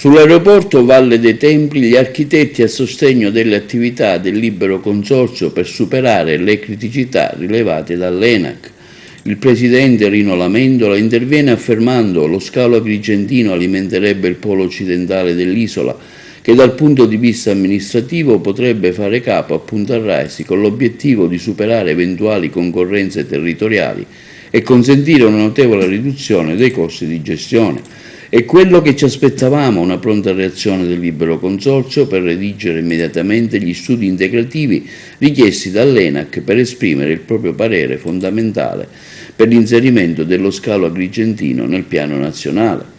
Sull'aeroporto Valle dei Templi gli architetti a sostegno delle attività del libero consorzio per superare le criticità rilevate dall'ENAC. Il presidente Rino Lamendola interviene affermando che lo scalo agrigentino alimenterebbe il polo occidentale dell'isola, che dal punto di vista amministrativo potrebbe fare capo a Punta Raisi con l'obiettivo di superare eventuali concorrenze territoriali e consentire una notevole riduzione dei costi di gestione. È quello che ci aspettavamo, una pronta reazione del libero consorzio per redigere immediatamente gli studi integrativi richiesti dall'ENAC per esprimere il proprio parere fondamentale per l'inserimento dello scalo agrigentino nel piano nazionale.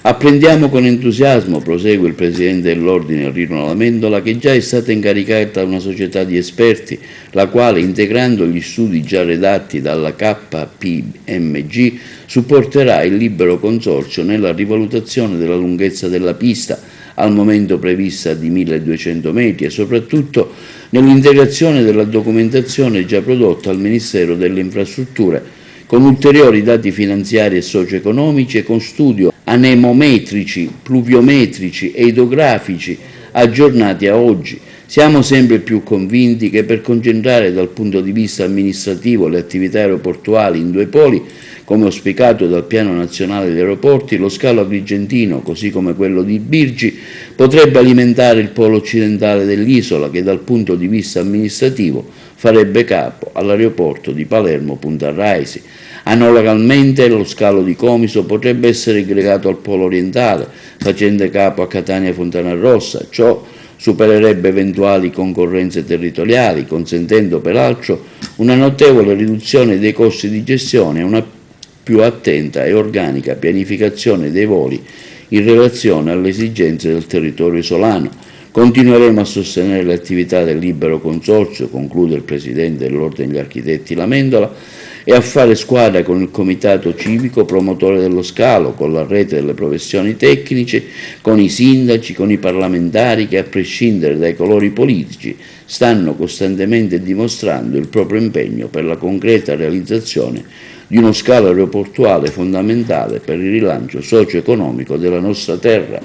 Apprendiamo con entusiasmo, prosegue il presidente dell'ordine Rino Lamendola, che già è stata incaricata una società di esperti, la quale, integrando gli studi già redatti dalla KPMG, supporterà il libero consorzio nella rivalutazione della lunghezza della pista, al momento prevista di 1200 metri, e soprattutto nell'integrazione della documentazione già prodotta al Ministero delle Infrastrutture, con ulteriori dati finanziari e socio-economici e con studi anemometrici, pluviometrici e idrografici aggiornati a oggi. Siamo sempre più convinti che per concentrare dal punto di vista amministrativo le attività aeroportuali in due poli, come auspicato dal Piano Nazionale degli Aeroporti, lo scalo agrigentino, così come quello di Birgi, potrebbe alimentare il polo occidentale dell'isola, che dal punto di vista amministrativo farebbe capo all'aeroporto di Palermo-Punta Raisi. Analogamente lo scalo di Comiso potrebbe essere aggregato al polo orientale, facendo capo a Catania-Fontanarossa. Ciò supererebbe eventuali concorrenze territoriali, consentendo peraltro una notevole riduzione dei costi di gestione e una più attenta e organica pianificazione dei voli in relazione alle esigenze del territorio isolano. Continueremo a sostenere le attività del libero consorzio, conclude il presidente dell'Ordine degli Architetti Lamendola, e a fare squadra con il comitato civico promotore dello scalo, con la rete delle professioni tecniche, con i sindaci, con i parlamentari che, a prescindere dai colori politici, stanno costantemente dimostrando il proprio impegno per la concreta realizzazione di uno scalo aeroportuale fondamentale per il rilancio socio-economico della nostra terra.